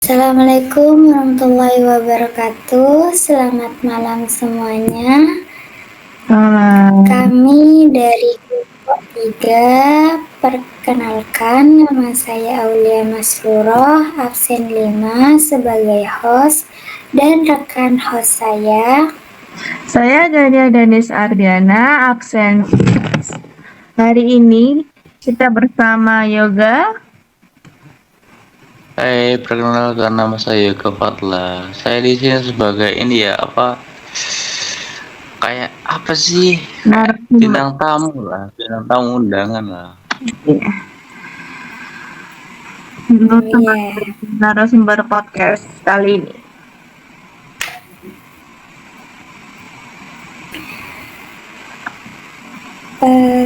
Assalamualaikum warahmatullahi wabarakatuh. Selamat malam semuanya. Kami dari kelompok 3, perkenalkan nama saya Aulia Masruroh, absen 5 sebagai host, dan rekan host saya Gania Danis Ardiana, absen. Hari ini kita bersama Yoga. Hai, perkenalkan nama saya Yoga Fatla. Saya di sini sebagai kayak apa sih? Kayak bintang tamu undangan lah. Narasumber podcast kali ini.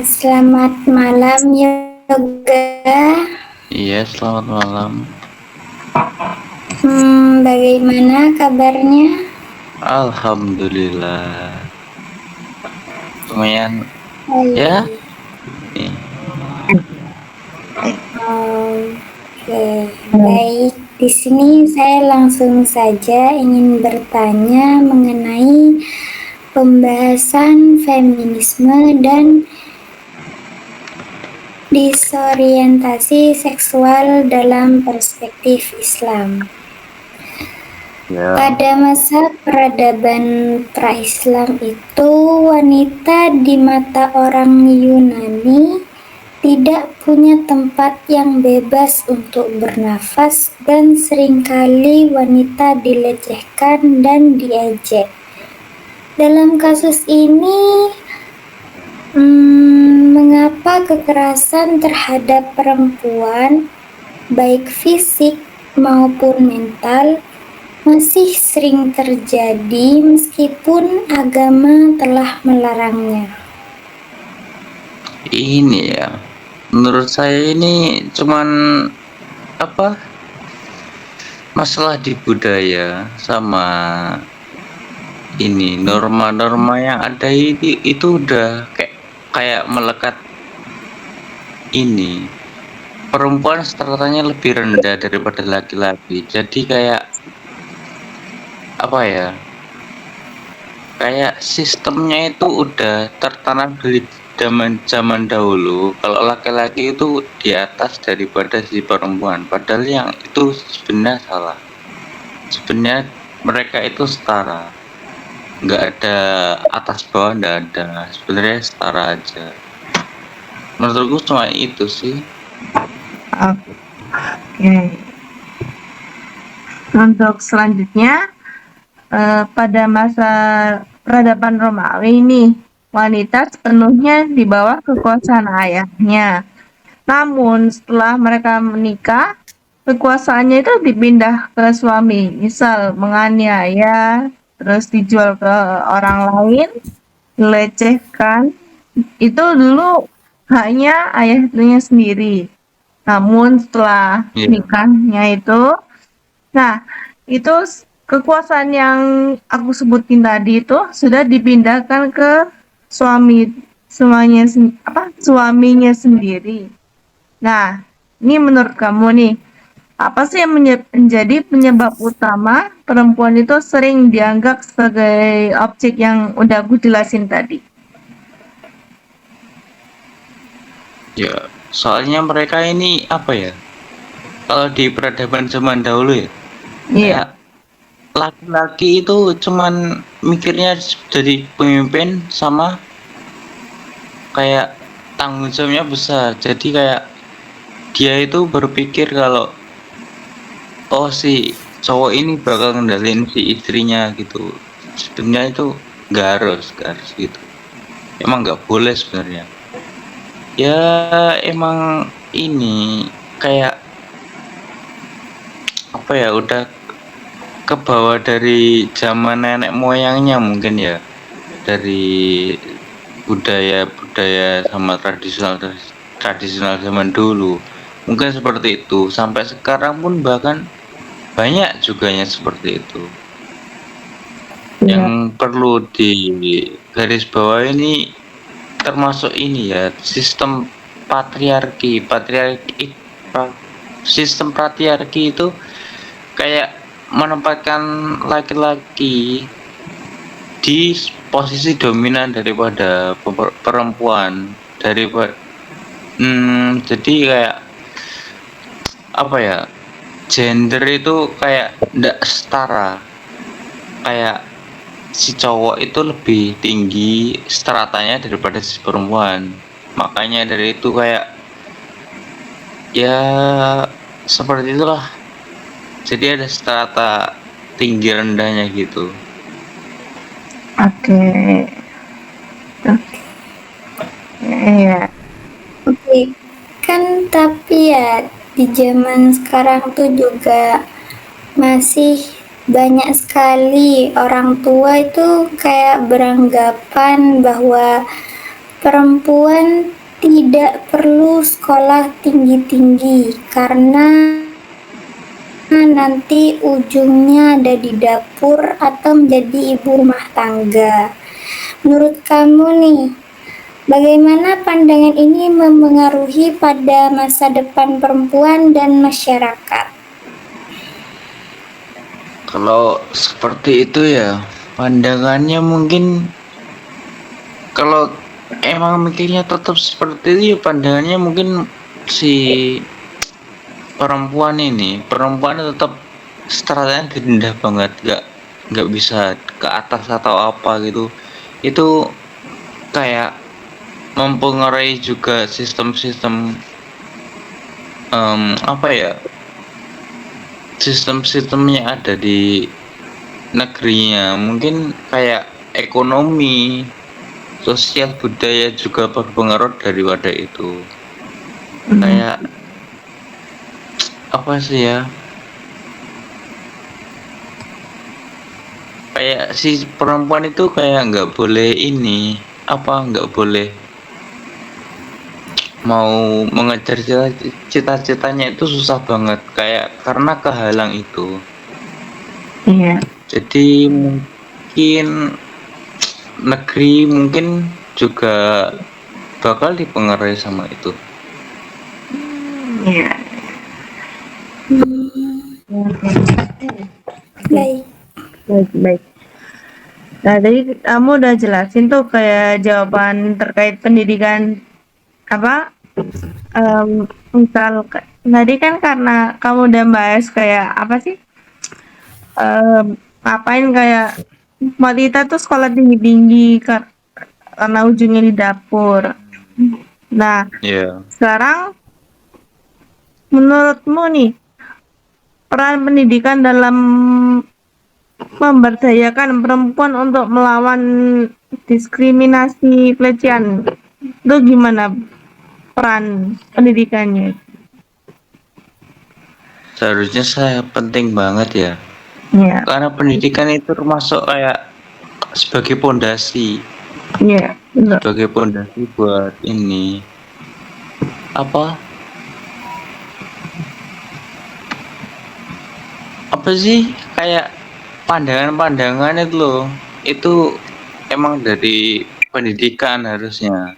Selamat malam Yoga. Iya, selamat malam. Bagaimana kabarnya? Alhamdulillah. Lumayan ya. Oke, baik. Di sini saya langsung saja ingin bertanya mengenai pembahasan feminisme dan disorientasi seksual dalam perspektif Islam. Ya. Pada masa peradaban pra-Islam itu, wanita di mata orang Yunani tidak punya tempat yang bebas untuk bernafas dan seringkali wanita dilecehkan dan diejek. Dalam kasus ini, mengapa kekerasan terhadap perempuan, baik fisik maupun mental, masih sering terjadi meskipun agama telah melarangnya? Ini ya, menurut saya ini cuman masalah di budaya sama ini norma-norma yang ada itu udah kayak melekat. Ini perempuan statusnya lebih rendah daripada laki-laki, jadi kayak kayak sistemnya itu udah tertanam dari zaman dahulu kalau laki-laki itu di atas daripada si perempuan, padahal yang itu sebenarnya salah. Sebenarnya mereka itu setara, nggak ada atas bawah, nggak ada, sebenarnya setara aja. Menurutku cuma itu sih. Oke. Untuk selanjutnya, pada masa peradaban Romawi ini, wanita sepenuhnya di bawah kekuasaan ayahnya. Namun setelah mereka menikah, kekuasaannya itu dipindah ke suami, misal menganiaya, terus dijual ke orang lain, dilecehkan. Itu dulu haknya ayahnya sendiri. Namun setelah nikahnya itu, itu kekuasaan yang aku sebutin tadi itu sudah dipindahkan ke suaminya sendiri. Nah, ini menurut kamu nih, apa sih yang menjadi penyebab utama perempuan itu sering dianggap sebagai objek yang udah aku jelasin tadi? Ya, soalnya mereka ini kalau di peradaban zaman dahulu ya, Iya. Laki-laki itu cuman mikirnya jadi pemimpin sama kayak tanggung jawabnya besar. Jadi kayak dia itu berpikir kalau si cowok ini bakal ngendalin si istrinya gitu. Sebenarnya itu nggak harus gitu. Emang nggak boleh sebenarnya. Ya emang ini kayak udah kebawa dari zaman nenek moyangnya mungkin ya, dari budaya sama tradisional zaman dulu mungkin seperti itu. Sampai sekarang pun bahkan banyak juga yang seperti itu. Yang perlu di garis bawah ini termasuk ini ya, sistem patriarki itu kayak menempatkan laki-laki di posisi dominan daripada perempuan, daripada jadi kayak apa ya, gender itu kayak ndak setara, kayak si cowok itu lebih tinggi stratanya daripada si perempuan. Makanya dari itu kayak ya seperti itulah. Jadi ada strata tinggi rendahnya gitu. Oke. Iya. Oke, kan tapi ya di zaman sekarang tuh juga masih banyak sekali orang tua itu kayak beranggapan bahwa perempuan tidak perlu sekolah tinggi-tinggi karena nanti ujungnya ada di dapur atau menjadi ibu rumah tangga. Menurut kamu nih, bagaimana pandangan ini memengaruhi pada masa depan perempuan dan masyarakat? Kalau seperti itu ya, pandangannya mungkin kalau emang mikirnya tetap seperti itu ya, pandangannya mungkin si perempuan tetap stratanya rendah banget, nggak bisa ke atas atau apa gitu. Itu kayak mempengaruhi juga sistem-sistem apa ya, sistem-sistemnya ada di negerinya, mungkin kayak ekonomi, sosial, budaya juga berpengaruh daripada itu. Kayak apa sih ya, kayak si perempuan itu kayak nggak boleh nggak boleh mau mengejar cita-citanya itu susah banget, kayak karena kehalang itu. Iya. Jadi mungkin negeri mungkin juga bakal dipengaruhi sama itu. Iya. Baik. Baik. Nah, tadi kamu udah jelasin tuh kayak jawaban terkait pendidikan apa? Misal tadi kan karena kamu udah bahas kayak apa sih? Ngapain kayak wanita tuh sekolah tinggi-tinggi karena ujungnya di dapur. Nah, Iya. sekarang menurutmu nih peran pendidikan dalam memberdayakan perempuan untuk melawan diskriminasi pelecehan itu gimana peran pendidikannya? Seharusnya saya penting banget ya. Iya, Karena pendidikan itu termasuk kayak sebagai pondasi, iya, benar. sebagai pondasi buat ini apa? Apa sih kayak pandangan-pandangan itu loh. Itu emang dari pendidikan harusnya.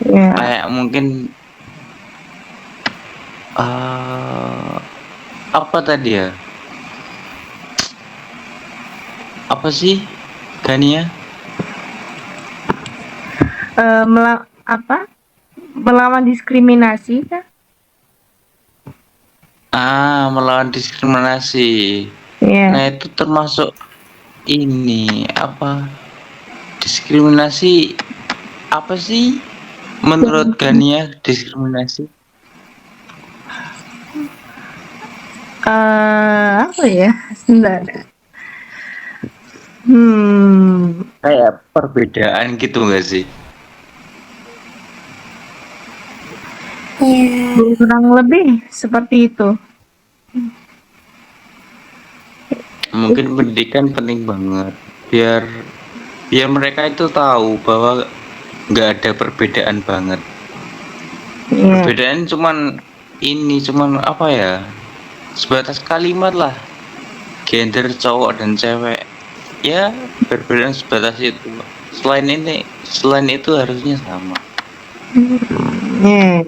Iya, Kayak mungkin apa tadi ya? Apa sih Gania? melawan diskriminasi kan? Melawan diskriminasi. Iya. Nah, itu termasuk ini apa? Diskriminasi apa sih menurut Gania diskriminasi? Apa ya? Sebentar. Kayak perbedaan gitu nggak sih? Ya, Kurang lebih seperti itu. Mungkin pendidikan penting banget biar biar mereka itu tahu bahwa nggak ada perbedaan banget. Iya. Perbedaan cuman apa ya? Sebatas kalimat lah. Gender cowok dan cewek. Ya, perbedaan sebatas itu. Selain itu harusnya sama. Iya.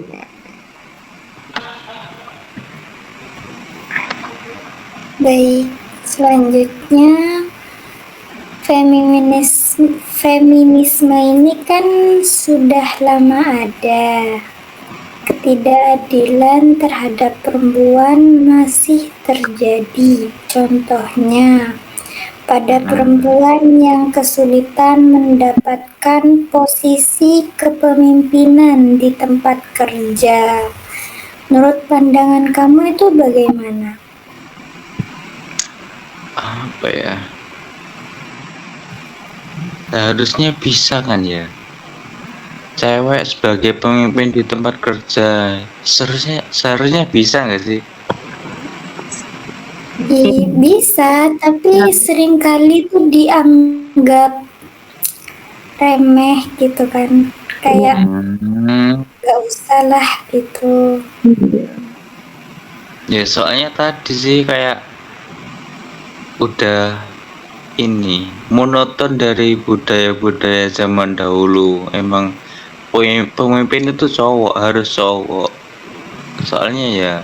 Baik, selanjutnya feminisme ini kan sudah lama ada. Ketidakadilan terhadap perempuan masih terjadi. Contohnya, pada perempuan yang kesulitan mendapatkan posisi kepemimpinan di tempat kerja. Menurut pandangan kamu itu bagaimana? Apa ya? Seharusnya bisa kan ya? Cewek sebagai pemimpin di tempat kerja seharusnya bisa nggak sih? Bisa, tapi seringkali tuh dianggap remeh gitu kan. Kayak gak usah lah gitu. Ya soalnya tadi sih kayak udah ini monoton dari budaya-budaya zaman dahulu. Emang pemimpin itu cowok, harus cowok. Soalnya ya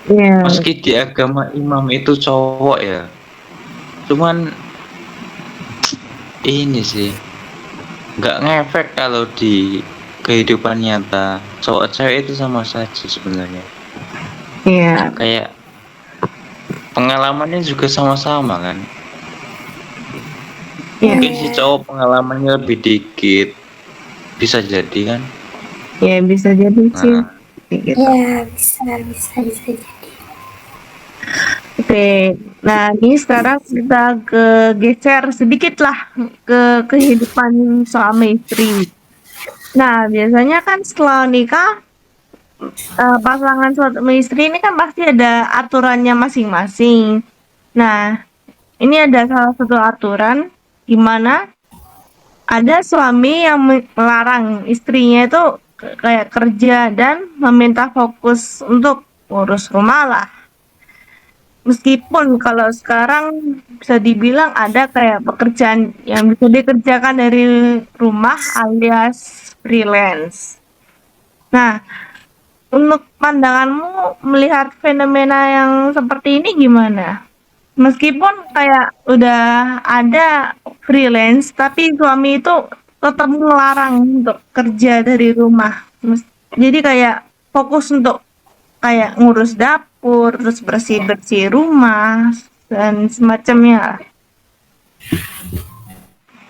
Iya. meski di agama imam itu cowok ya, cuman ini sih nggak ngefek kalau di kehidupan nyata. Cowok cewek itu sama saja sebenarnya. Iya. Kayak pengalamannya juga sama-sama kan. Iya. Mungkin si cowok pengalamannya lebih dikit, bisa jadi kan. Ya bisa jadi sih. Nah, Gitu. Ya, bisa jadi. Oke, nah ini sekarang kita geser sedikit lah ke kehidupan suami istri. Nah, biasanya kan setelah nikah, pasangan suami istri ini kan pasti ada aturannya masing-masing. Nah, ini ada salah satu aturan di mana ada suami yang melarang istrinya itu kayak kerja dan meminta fokus untuk ngurus rumah lah. Meskipun kalau sekarang bisa dibilang ada kayak pekerjaan yang bisa dikerjakan dari rumah alias freelance. Nah, untuk pandanganmu melihat fenomena yang seperti ini gimana? Meskipun kayak udah ada freelance, tapi suami itu tetap melarang untuk kerja dari rumah. Jadi kayak fokus untuk kayak ngurus dapur, terus bersih-bersih rumah dan semacamnya.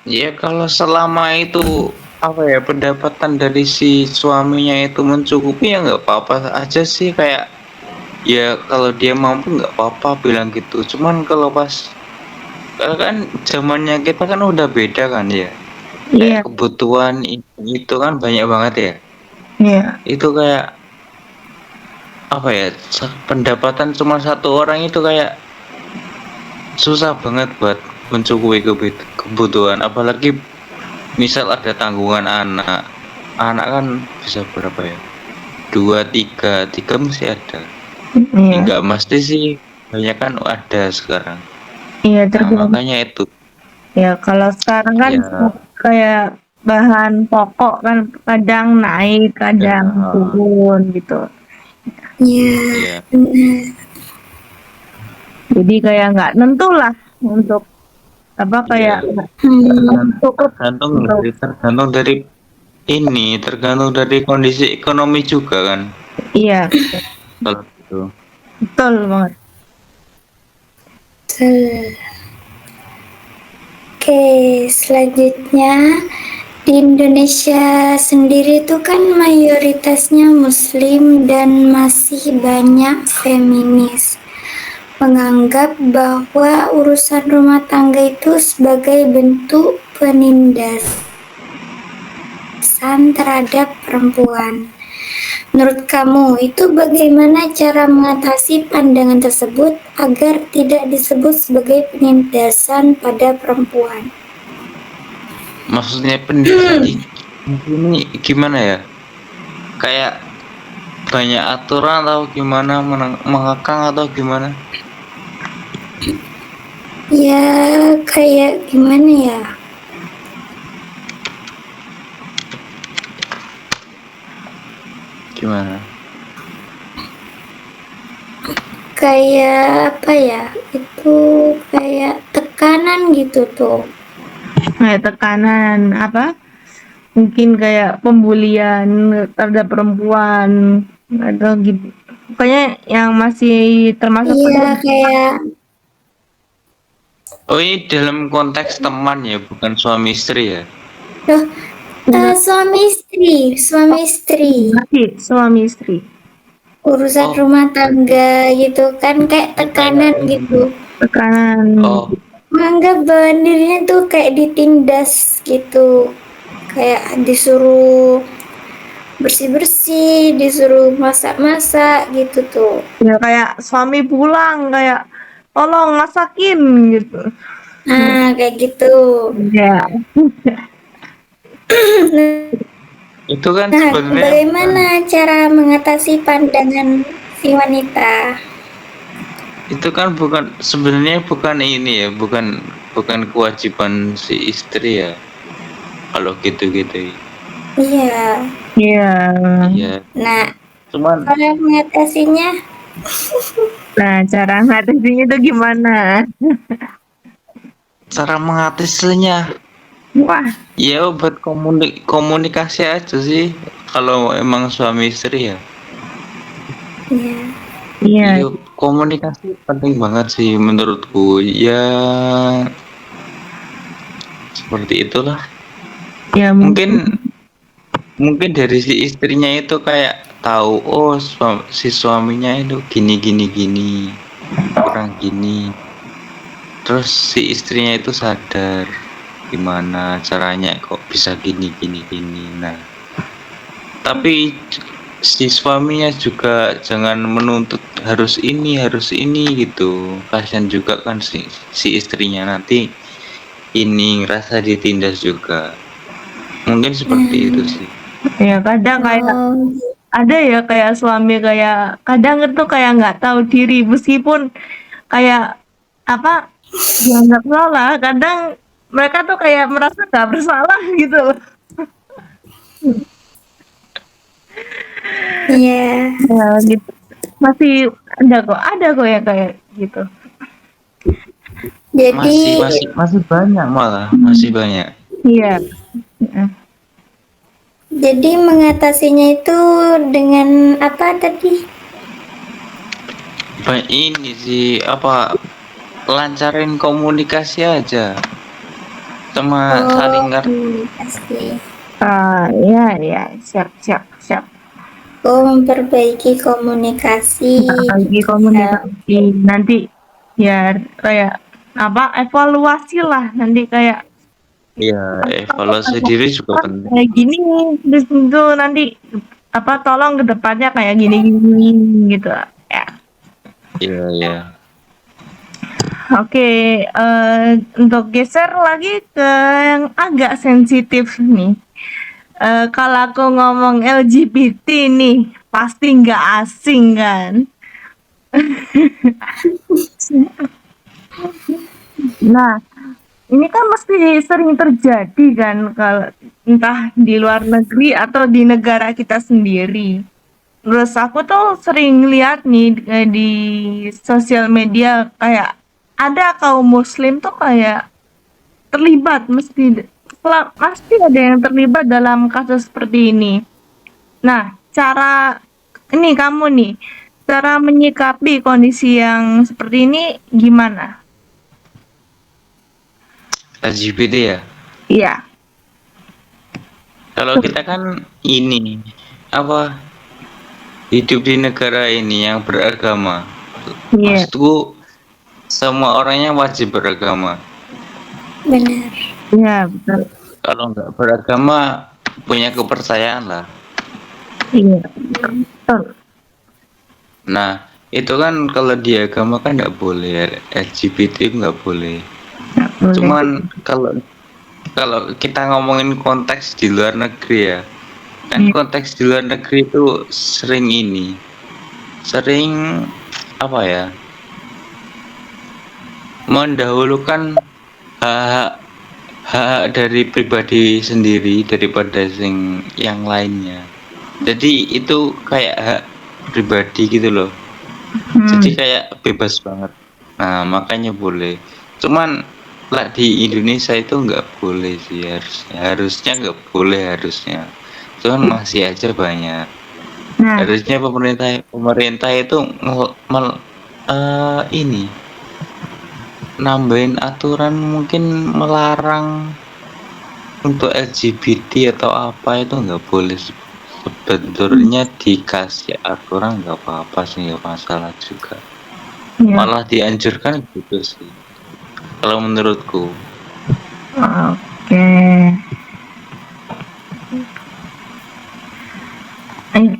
ya kalau selama itu apa ya pendapatan dari si suaminya itu mencukupi ya nggak apa-apa aja sih. Kayak ya kalau dia mampu nggak apa-apa bilang gitu. Cuman kalau pas kan zamannya kita kan udah beda kan ya. Iya, Kayak kebutuhan itu kan banyak banget ya. iya, Itu kayak apa ya pendapatan cuma satu orang itu kayak susah banget buat mencukupi kebutuhan. Apalagi misal ada tanggungan anak kan bisa berapa ya, tiga mesti ada. iya, Enggak mesti sih, banyak kan ada sekarang. iya Nah tergantung. makanya itu Ya kalau sekarang kan ya, kayak bahan pokok kan kadang naik, kadang ya, turun gitu. Ya, ya, benar. Jadi kayak nggak nentu lah untuk apa kayak ya. cukup Tergantung untuk tergantung dari kondisi ekonomi juga kan. iya Kalau gitu. betul banget. Betul. Oke, selanjutnya di Indonesia sendiri itu kan mayoritasnya Muslim dan masih banyak feminis menganggap bahwa urusan rumah tangga itu sebagai bentuk penindasan terhadap perempuan. Menurut kamu, itu bagaimana cara mengatasi pandangan tersebut agar tidak disebut sebagai penindasan pada perempuan? Maksudnya pendidikan ini gimana ya? Kayak banyak aturan atau gimana, mengekang atau gimana? Ya, kayak gimana ya? Gimana? kayak apa ya? Itu kayak tekanan gitu tuh. Kayak tekanan apa? Mungkin kayak pembulian terhadap perempuan atau gitu. Pokoknya yang masih termasuk Iya, kayak Oh, ini dalam konteks teman ya, bukan suami istri ya? loh, suami istri. masih suami istri. Urusan Oh, rumah tangga gitu kan kayak kayak tekanan ini. gitu. Tekanan. Oh, Menganggap bahwa dirinya tuh kayak ditindas gitu. Kayak disuruh bersih-bersih, disuruh masak-masak gitu tuh. Ya kayak suami pulang kayak tolong masakin gitu. Nah, kayak gitu. Ya. itu kan Nah, sebenarnya bukan bagaimana cara mengatasi pandangan si wanita? itu kan bukan sebenarnya bukan ini ya, bukan kewajiban si istri ya. Kalau gitu-gitu. Iya. Iya. Iya, Nah, cuman cara mengatasinya, Nah, cara ngatasinnya itu gimana? cara mengatasinya Wah, ya buat komunikasi aja sih kalau emang suami istri ya. ya, iya, Iya, komunikasi penting banget sih menurutku. Ya, seperti itulah. ya mungkin. Mungkin mungkin dari si istrinya itu kayak tahu, oh si suaminya itu gini gini gini, kurang gini. Terus si istrinya itu sadar gimana caranya kok bisa gini gini gini. Nah, tapi si suaminya juga jangan menuntut harus ini gitu. Kasihan juga kan si istrinya nanti ini ngerasa ditindas juga. Mungkin seperti itu sih. Ya kadang kayak oh, ada ya kayak suami kayak kadang itu kayak nggak tahu diri meskipun kayak apa dianggap salah kadang mereka tuh kayak merasa nggak bersalah gitu loh. iya. Ya gitu masih ada kok ya kayak gitu. Masih Jadi, masih masih banyak malah, masih banyak. Iya. Heeh. jadi mengatasinya itu dengan apa tadi? Ini sih apa lancarin komunikasi aja sama Oh, saling ngerti. komunikasi. Iya iya siap siap siap. Oh, memperbaiki komunikasi Lagi gitu ya. komunikasi nanti ya kayak apa evaluasi lah nanti kayak Iya, evaluasi diri juga penting. kayak gini terus itu nanti apa tolong ke depannya kayak gini gini gitu ya. Iya, iya. Oke, untuk geser lagi ke yang agak sensitif nih. Kalau aku ngomong LGBT nih, pasti nggak asing kan? Nah, ini kan mesti sering terjadi kan kalau entah di luar negeri atau di negara kita sendiri. Terus aku tuh sering lihat nih di sosial media kayak ada kaum muslim tuh kayak terlibat pasti ada yang terlibat dalam kasus seperti ini. Nah, cara ini kamu nih, cara menyikapi kondisi yang seperti ini gimana? LGBT ya. Iya, Kalau kita kan ini apa hidup di negara ini yang beragama. iya, Maksudku semua orangnya wajib beragama. Benar. iya betul. Kalau nggak beragama punya kepercayaan lah. Iya, betul. Nah, itu kan kalau di agama kan nggak boleh, LGBT nggak boleh. Nggak boleh. Cuman kalau kalau kita ngomongin konteks di luar negeri ya, kan Iya, konteks di luar negeri itu sering apa ya, mendahulukan hak hak dari pribadi sendiri daripada yang lainnya. Jadi itu kayak hak pribadi gitu loh. Jadi kayak bebas banget. Nah, makanya boleh. Cuman lah di Indonesia itu nggak boleh sih harusnya. Harusnya nggak boleh harusnya. Cuman masih aja banyak. Nah, Harusnya pemerintah pemerintah itu ini nambahin aturan mungkin melarang untuk LGBT atau apa itu nggak boleh. Sebetulnya dikasih aturan nggak apa-apa sih, nggak masalah juga. ya, Malah dianjurkan gitu sih. Kalau menurutku. oke. Eh,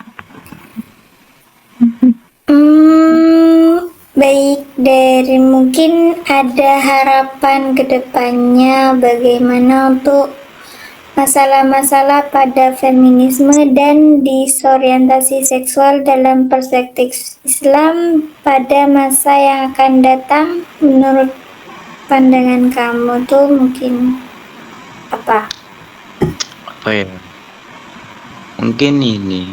Baik, dari mungkin ada harapan ke depannya bagaimana untuk masalah-masalah pada feminisme dan disorientasi seksual dalam perspektif Islam pada masa yang akan datang. Menurut pandangan kamu tuh mungkin apa? Apa ya? Mungkin ini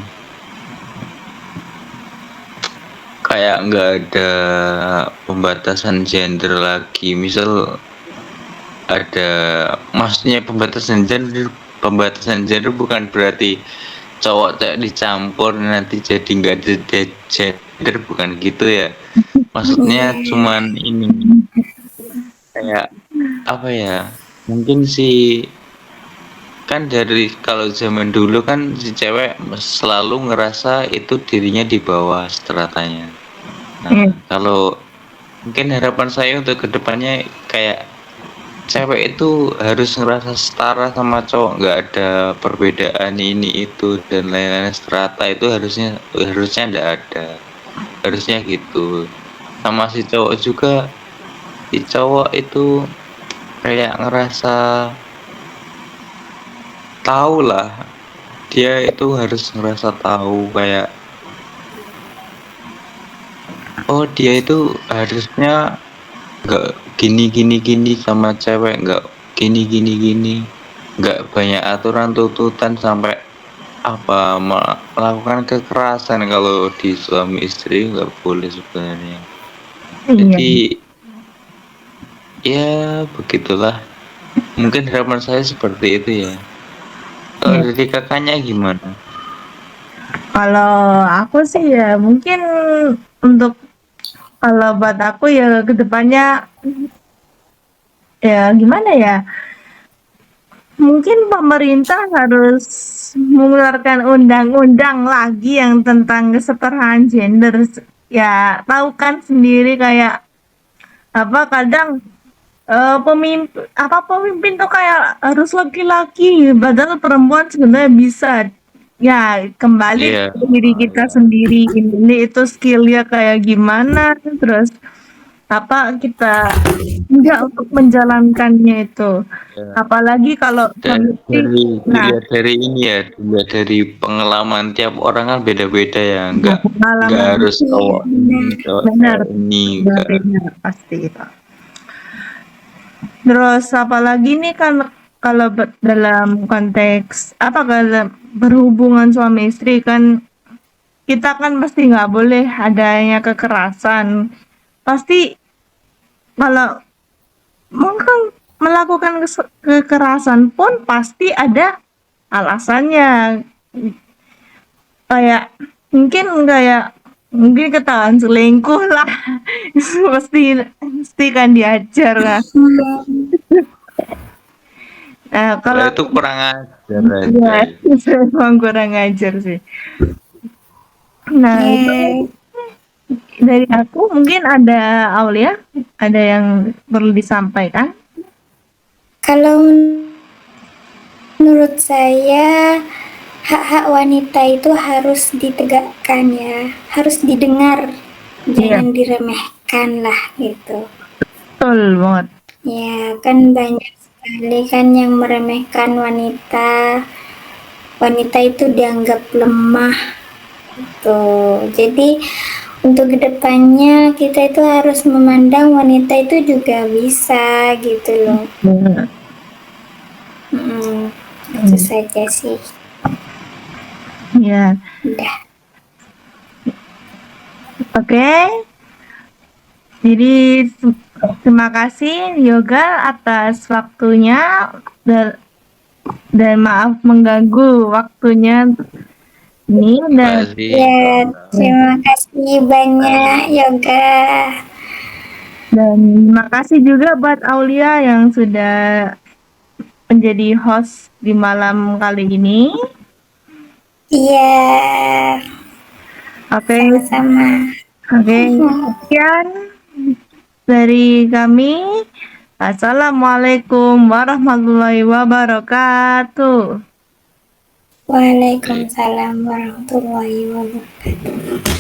kayak nggak ada pembatasan gender lagi. Misal ada, maksudnya pembatasan gender bukan berarti cowok cewek dicampur nanti jadi nggak ada gender, bukan gitu ya. Maksudnya cuman ini kayak apa ya? Mungkin sih kan dari kalau zaman dulu kan si cewek selalu ngerasa itu dirinya di bawah stratanya. Nah, kalau mungkin harapan saya untuk kedepannya kayak cewek itu harus ngerasa setara sama cowok, nggak ada perbedaan ini itu dan lain-lain, strata itu harusnya nggak ada, harusnya gitu. Sama si cowok juga, si cowok itu kayak ngerasa tahu lah, dia itu harus ngerasa tahu kayak oh dia itu harusnya nggak gini gini gini sama cewek, nggak gini gini gini, nggak banyak aturan tuntutan sampai apa melakukan kekerasan. Kalau di suami istri nggak boleh sebenarnya. iya. Jadi ya begitulah, mungkin harapan saya seperti itu ya. Kalau Iya. dari kakaknya gimana? Kalau aku sih ya mungkin untuk kalau buat aku ya kedepannya ya gimana ya? Mungkin pemerintah harus mengeluarkan undang-undang lagi yang tentang kesetaraan gender. Ya tahu kan sendiri kayak apa kadang pemimpin tuh kayak harus laki-laki, padahal perempuan sebenarnya bisa. Ya, kembali Iya, ke diri kita sendiri. Ini itu skillnya kayak gimana, terus apa kita enggak untuk menjalankannya itu. iya. Apalagi kalau Dan suami istri, dari nah, dilihat dari ini ya, dilihat dari pengalaman tiap orang kan beda-beda ya, nggak pengalaman harus Iya, cowok ini, benar. cowok benar, ini, enggak. benar pasti itu. Terus apalagi nih kan kalau dalam konteks apa kalau berhubungan suami istri kan kita kan pasti nggak boleh adanya kekerasan. Pasti kalau mungkin melakukan kekerasan pun pasti ada alasannya. Kayak mungkin ketahuan selingkuh lah. Pasti pasti kan diajar kan. Nah, Kalau kalau itu kurang ajar aja iya, ya. itu emang kurang ajar sih. Nah, itu Ya, dari aku mungkin ada Aulia, ada yang perlu disampaikan? kalau menurut saya hak-hak wanita itu harus ditegakkan ya, harus didengar, Iya, jangan diremehkan lah gitu. betul banget. Ya, kan banyak sekali kan yang meremehkan wanita. Wanita itu dianggap lemah tuh. Jadi untuk kedepannya kita itu harus memandang wanita itu juga bisa gitu loh. Bener. Itu saja sih. Iya, Udah. oke. Jadi terima kasih Yoga atas waktunya dan, maaf mengganggu waktunya ini dan Makasih. Ya, terima kasih banyak Yoga. terima kasih juga buat Aulia yang sudah menjadi host di malam kali ini. Iya, Oke, sama-sama. sekian dari kami. Assalamualaikum warahmatullahi wabarakatuh. Waalaikumsalam warahmatullahi wabarakatuh.